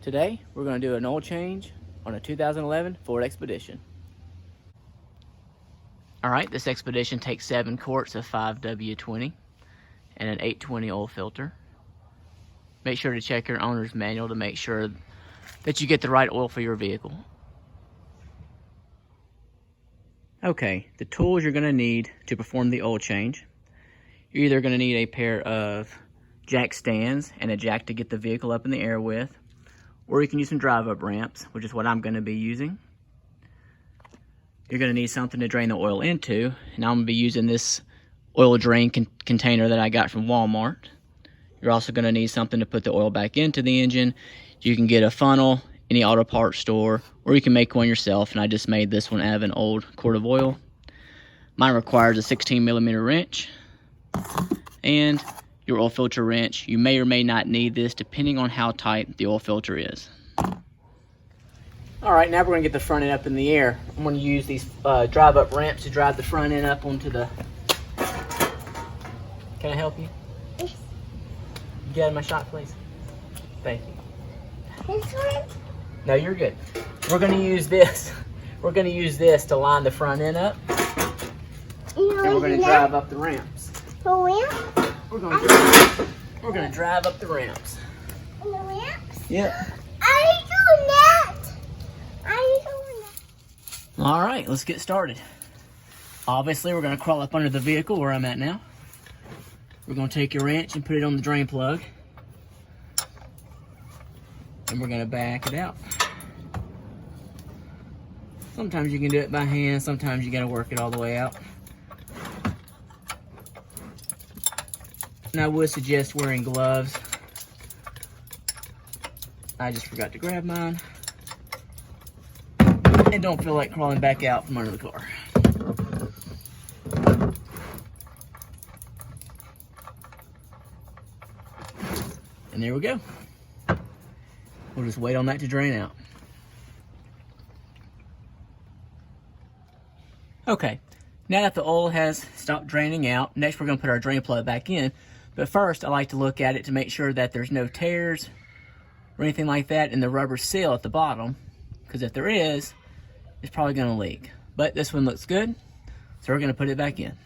Today, we're going to do an oil change on a 2011 Ford Expedition. Alright, this Expedition takes 7 quarts of 5W20 and an 820 oil filter. Make sure to check your owner's manual to make sure that you get the right oil for your vehicle. Okay, the tools you're going to need to perform the oil change. You're either going to need a pair of jack stands and a jack to get the vehicle up in the air with, or you can use some drive-up ramps, which is what I'm going to be using. You're going to need something to drain the oil into, and I'm going to be using this oil drain container that I got from Walmart. You're also going to need something to put the oil back into the engine. You can get a funnel, any auto parts store, or you can make one yourself, and I just made this one out of an old quart of oil. Mine requires a 16mm wrench and your oil filter wrench. You may or may not need this depending on how tight the oil filter is. Alright, now we're going to get the front end up in the air. I'm going to use these drive-up ramps to drive the front end up onto the... Can I help you? Yes. Get out of my shot, please. Thank you. This one? No, you're good. We're going to use this. We're going to use this to line the front end up. And we're going to drive up the ramps. The ramp? We're going to drive up the ramps. The ramps? Yep. Are you doing that? Are you doing that? All right, let's get started. Obviously, we're going to crawl up under the vehicle where I'm at now. We're going to take your wrench and put it on the drain plug. And we're going to back it out. Sometimes you can do it by hand, sometimes you got to work it all the way out. And I would suggest wearing gloves. I just forgot to grab mine. And don't feel like crawling back out from under the car. And there we go. We'll just wait on that to drain out. Okay, now that the oil has stopped draining out, next we're going to put our drain plug back in. But first, I like to look at it to make sure that there's no tears or anything like that in the rubber seal at the bottom. Because if there is, it's probably going to leak. But this one looks good, so we're going to put it back in.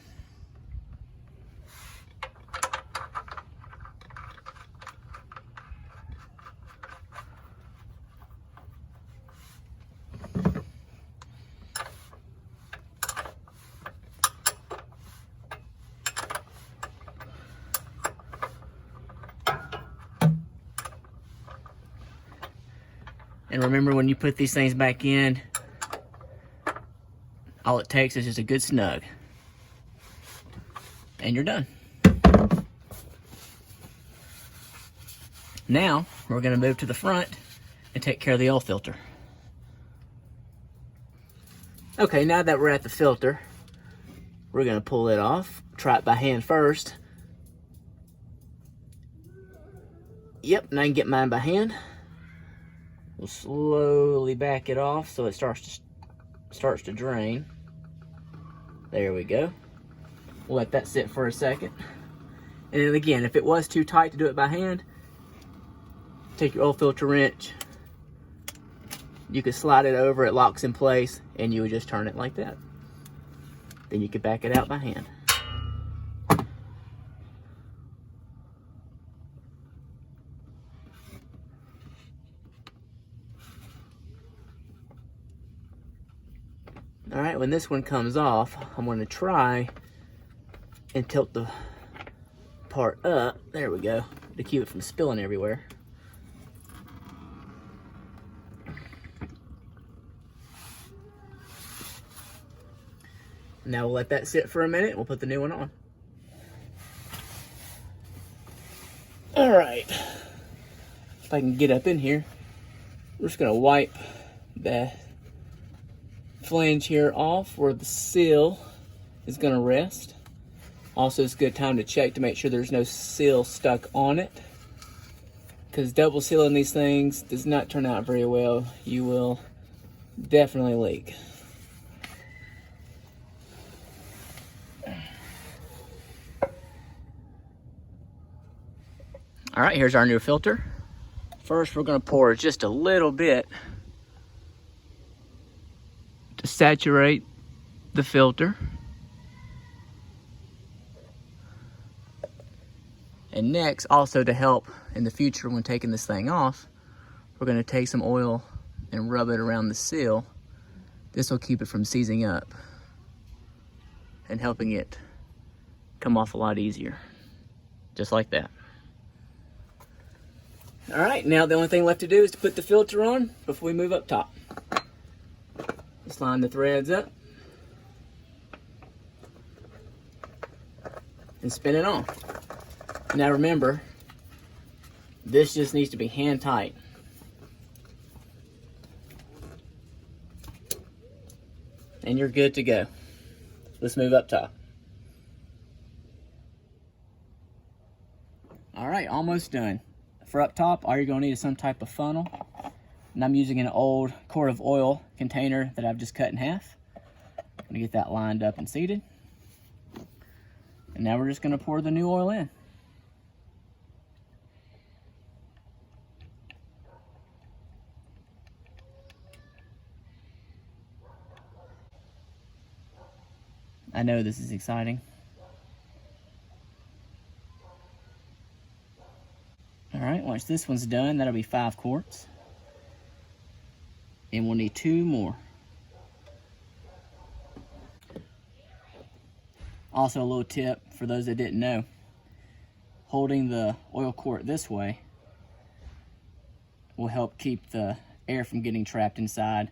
And remember, when you put these things back in, all it takes is just a good snug. And you're done. Now, we're going to move to the front and take care of the oil filter. Okay, now that we're at the filter, we're going to pull it off. Try it by hand first. Yep, now I can get mine by hand. We'll slowly back it off so it starts to drain. There we go. We'll let that sit for a second. And then again, if it was too tight to do it by hand, take your oil filter wrench. You could slide it over, it locks in place, and you would just turn it like that. Then you could back it out by hand. All right, when this one comes off, I'm going to try and tilt the part up. There we go, to keep it from spilling everywhere. Now we'll let that sit for a minute. We'll put the new one on. All right, if I can get up in here, we're just going to wipe the flange here off where the seal is going to rest. Also, it's a good time to check to make sure there's no seal stuck on it, because double sealing these things does not turn out very well. You will definitely leak. All right, here's our new filter. First, we're going to pour just a little bit to saturate the filter. And next, also to help in the future when taking this thing off, we're going to take some oil and rub it around the seal. This will keep it from seizing up and helping it come off a lot easier. Just like that. All right, now the only thing left to do is to put the filter on before we move up top. Just line the threads up and spin it on. Now remember, this just needs to be hand tight. And you're good to go. Let's move up top. All right, almost done. For up top, all you're gonna need is some type of funnel. And I'm using an old quart of oil container that I've just cut in half. I'm gonna get that lined up and seated. And now we're just gonna pour the new oil in. I know this is exciting. All right, once this one's done, that'll be 5 quarts. And we'll need 2 more. Also, a little tip for those that didn't know, holding the oil quart this way will help keep the air from getting trapped inside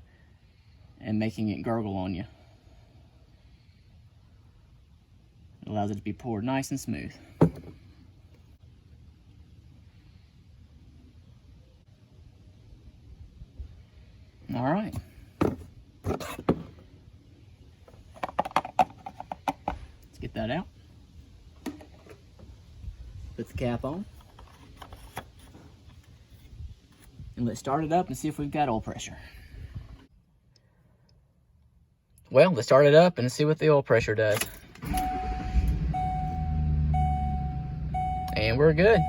and making it gurgle on you. It allows it to be poured nice and smooth. All right. Let's get that out. Put the cap on. And let's start it up and see if we've got oil pressure. Well, let's start it up and see what the oil pressure does. And we're good.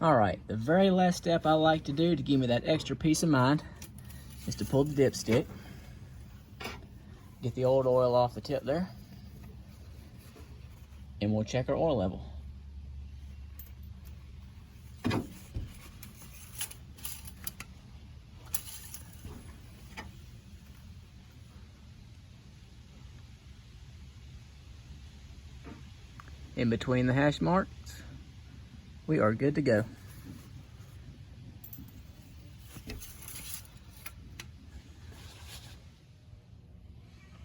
All right, the very last step I like to do to give me that extra peace of mind is to pull the dipstick. Get the old oil off the tip there. And we'll check our oil level. In between the hash marks, we are good to go.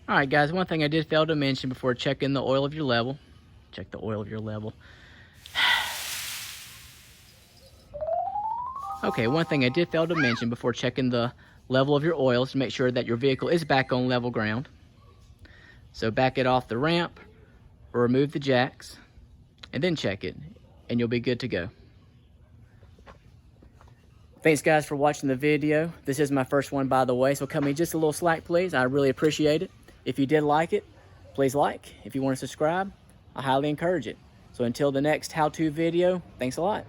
All right, guys, one thing I did fail to mention before checking the oil of your level. Check the oil of your level. Okay, one thing I did fail to mention before checking the level of your oil is to make sure that your vehicle is back on level ground. So back it off the ramp or remove the jacks and then check it and you'll be good to go. Thanks guys for watching the video. This is my first one, by the way, so cut me just a little slack, please. I really appreciate it. If you did like it, please like. If you want to subscribe, I highly encourage it. So until the next how-to video, thanks a lot.